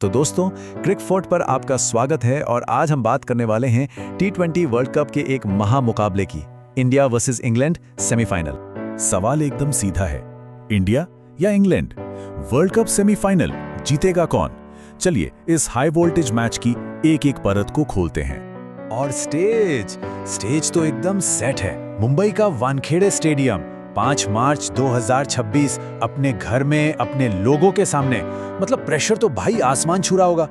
तो दोस्तों, क्रिकफोर्ट पर आपका स्वागत है और आज हम बात करने वाले हैं टी20 वर्ल्ड कप के एक महामुकाबले की, इंडिया वर्सेस इंग्लैंड सेमीफाइनल। सवाल एकदम सीधा है, इंडिया या इंग्लैंड? वर्ल्ड कप सेमीफाइनल जीतेगा कौन? चलिए इस हाई वोल्टेज मैच की एक एक परत को खोलते हैं। और स्टेज तो एकदम सेट है। मुंबई का वानखेड़े स्टेडियम, 5 मार्च 2026, अपने घर में अपने लोगों के सामने। मतलब प्रेशर तो भाई आसमान छू रहा होगा।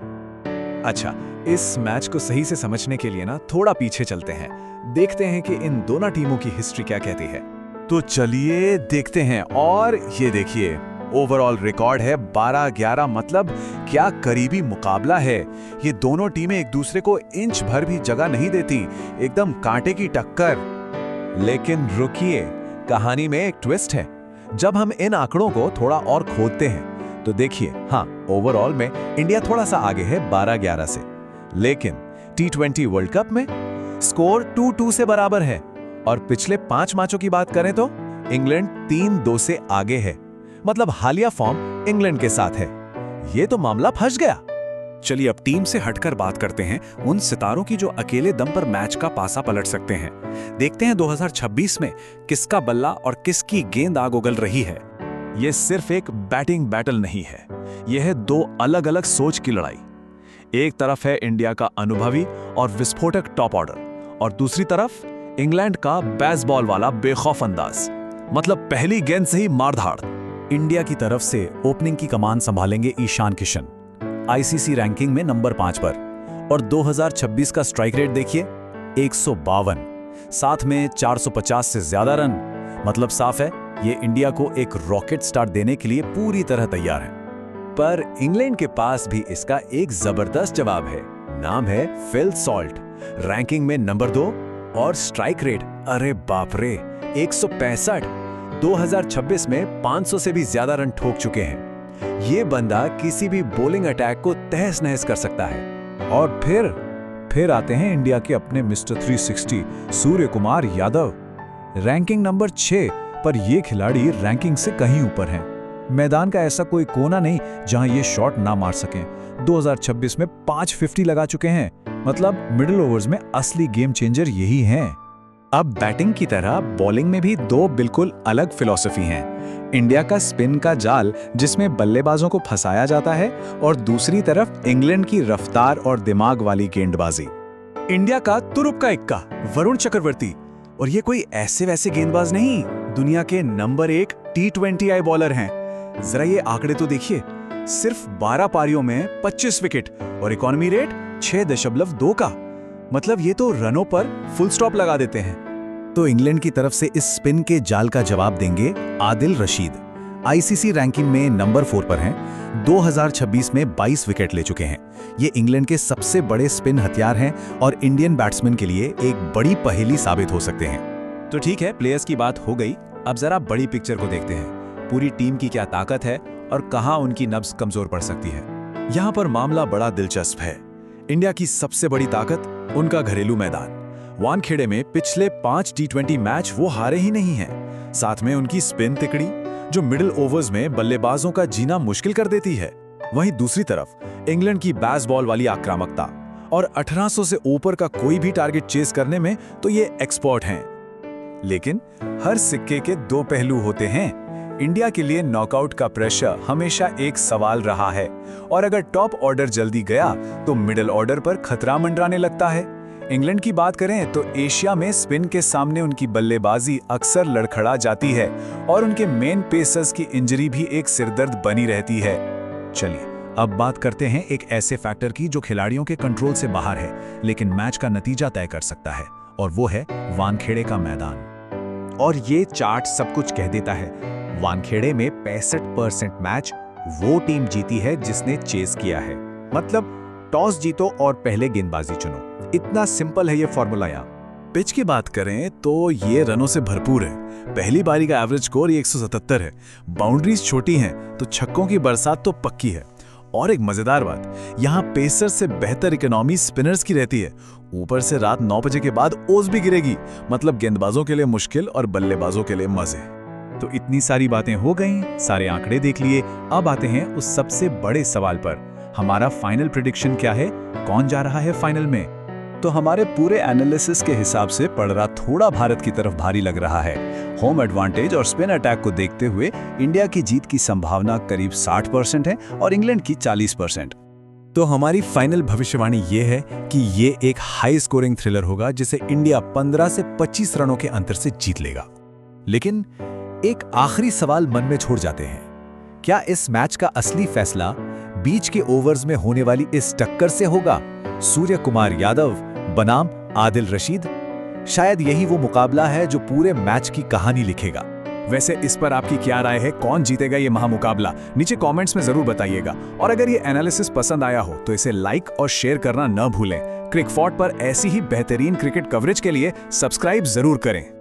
अच्छा, इस मैच को सही से समझने के लिए ना थोड़ा पीछे चलते हैं, देखते हैं कि इन दोनों टीमों की हिस्ट्री क्या कहती है। तो चलिए देखते हैं। और ये देखिए, ओवरऑल रिकॉर्ड है 12-11। मतलब क्या करीबी मुकाबला है। ये दोनों टीमें एक दूसरे को इंच भर भी जगह नहीं देती, एकदम कांटे की टक्कर। लेकिन रुकिए, कहानी में एक ट्विस्ट है। जब हम इन आंकड़ों को थोड़ा और खोदते हैं तो देखिए, हाँ, ओवरऑल में इंडिया थोड़ा सा आगे है 12-11 से, लेकिन टी20 वर्ल्ड कप में स्कोर 2-2 से बराबर है। और पिछले 5 मैचों की बात करें तो इंग्लैंड 3-2 से आगे है। मतलब हालिया फॉर्म इंग्लैंड के साथ है। ये तो मामला फंस गया। चलिए अब टीम से हटकर बात करते हैं उन सितारों की जो अकेले दम पर मैच का पासा पलट सकते हैं। देखते हैं 2026 में किसका बल्ला और किसकी गेंद आग उगल रही है। यह सिर्फ एक बैटिंग बैटल नहीं है, यह है 2 अलग अलग सोच की लड़ाई। एक तरफ है इंडिया का अनुभवी और विस्फोटक टॉप ऑर्डर, और दूसरी तरफ इंग्लैंड का बेसबॉल वाला बेखौफ अंदाज। मतलब पहली गेंद से ही मारधाड़। इंडिया की तरफ से ओपनिंग की कमान संभालेंगे ईशान किशन, आईसीसी रैंकिंग में नंबर 5 पर। और 2026 का स्ट्राइक रेट देखिए, 152, साथ में 450 से ज्यादा रन। मतलब साफ है, ये इंडिया को एक रॉकेट स्टार्ट देने के लिए पूरी तरह तैयार है। पर इंग्लैंड के पास भी इसका एक जबरदस्त जवाब है। नाम है फिल सॉल्ट, रैंकिंग में नंबर 2 और स्ट्राइक रेट, अरे बाप रे, 165। 2026 में 500 से भी ज्यादा रन ठोक चुके हैं। ये बंदा किसी भी बॉलिंग अटैक को तहस नहस कर सकता है। और फिर आते हैं इंडिया के अपने mister 360 Surya Kumar Yadav, ranking number 6 पर ये खिलाड़ी रैंकिंग से कहीं ऊपर हैं। मैदान का ऐसा कोई कोना नहीं जहां ये शॉट ना मार सकें। 2026 में 550 लगा चुके हैं। मतलब मिडिल ओवर्स में असली गेम चेंजर यही हैं। अब बैटिंग की तरह बॉलिंग में भी 2 बिल्कुल अलग फिलॉसफी हैं। इंडिया का स्पिन का जाल जिसमें बल्लेबाजों को फंसाया जाता है, और दूसरी तरफ इंग्लैंड की रफ्तार और दिमाग वाली गेंदबाजी। इंडिया का तुरुप का इक्का वरुण चक्रवर्ती, और ये कोई ऐसे वैसे गेंदबाज नहीं, दुनिया के नंबर 1 टी20 आई बॉलर हैं। जरा ये आंकड़े तो देखिए, सिर्फ 12 पारियों में 25 विकेट और इकोनॉमी रेट 6.2 का। मतलब ये तो रनों पर फुल स्टॉप लगा देते हैं। तो इंग्लैंड की तरफ से इस स्पिन के जाल का जवाब देंगे आदिल रशीद, आईसीसी रैंकिंग में नंबर 4 पर हैं। 2026 में 22 विकेट ले चुके हैं। ये इंग्लैंड के सबसे बड़े स्पिन हथियार हैं और इंडियन बैट्समैन के लिए एक बड़ी पहेली साबित हो सकते हैं। तो ठीक है, प्लेयर्स की बात हो गई, अब जरा बड़ी पिक्चर को देखते हैं। पूरी टीम की क्या ताकत है और कहां उनकी नब्ज कमजोर पड़ सकती है। यहां पर मामला बड़ा दिलचस्प है। इंडिया की सबसे बड़ी ताकत उनका घरेलू मैदान। वानखेड़े में पिछले 5 टी20 मैच वो हारे ही नहीं हैं। साथ में उनकी स्पिन तिकड़ी जो मिडिल ओवर्स में बल्लेबाजों का जीना मुश्किल कर देती है। वहीं दूसरी तरफ इंग्लैंड की बेसबॉल वाली आक्रामकता, और 1800 से ऊपर का कोई भी टारगेट चेस करने में तो ये एक्सपर्ट हैं। लेकिन हर सिक्के के 2 पहलू होते हैं। इंडिया के लिए नॉकआउट का प्रेशर हमेशा एक सवाल रहा है, और अगर टॉप ऑर्डर जल्दी गया तो मिडिल ऑर्डर पर खतरा मंडराने लगता है। इंग्लैंड की बात करें तो एशिया में स्पिन के सामने उनकी बल्लेबाजी अक्सर लड़खड़ा जाती है, और उनके मेन पेसर्स की इंजरी भी एक सिरदर्द बनी रहती है। चलिए अब बात करते हैं एक ऐसे फैक्टर की जो खिलाड़ियों के कंट्रोल से बाहर है, लेकिन मैच का नतीजा तय कर सकता है, और वो है वानखेड़े का मैदान। और ये चार्ट सब कुछ कह देता है। वानखेड़े में 65% मैच वो टीम जीती है जिसने चेस किया है। मतलब टॉस जीतो और पहले गेंदबाजी चुनो, इतना सिंपल है ये फॉर्मूला। यहाँ पिच की बात करें तो ये रनों से भरपूर है। पहली बारी का एवरेज स्कोर 177 है। बाउंड्रीज छोटी हैं तो छक्कों की बरसात तो पक्की है। और एक मजेदार बात, यहाँ पेसर से बेहतर इकोनॉमी स्पिनर्स की रहती है। ऊपर से रात 9 बजे के बाद ओस भी गिरेगी। मतलब गेंदबाजों के लिए मुश्किल और बल्लेबाजों के लिए मजे। तो इतनी सारी बातें हो गई, सारे आंकड़े देख लिए। अब आते हैं उस सबसे बड़े सवाल पर, हमारा फाइनल प्रेडिक्शन क्या है? कौन जा रहा है फाइनल में? तो हमारे पूरे एनालिसिस के हिसाब से पड़रा थोड़ा भारत की तरफ भारी लग रहा है। होम एडवांटेज और स्पिन अटैक को देखते हुए इंडिया की जीत की संभावना करीब 60% है और इंग्लैंड की 40%। तो हमारी फाइनल भविष्यवाणी ये है कि ये एक हाई स्कोरिंग थ्रिलर होगा जिसे इंडिया 15 से 25 रनों के अंतर से जीत लेगा। लेकिन एक आखिरी सवाल मन में छोड़ जाते हैं, क्या इस मैच का असली फैसला बीच के ओवर्स में होने वाली इस टक्कर से होगा? सूर्य कुमार यादव बनाम आदिल रशीद, शायद यही वो मुकाबला है जो पूरे मैच की कहानी लिखेगा। वैसे इस पर आपकी क्या राय है? कौन जीतेगा ये महामुकाबला? नीचे कमेंट्स में जरूर बताइएगा। और अगर ये एनालिसिस पसंद आया हो तो इसे लाइक और शेयर करना न भूलें। क्रिकफॉट पर ऐसी ही बेहतरीन क्रिकेट कवरेज के लिए सब्सक्राइब जरूर करें।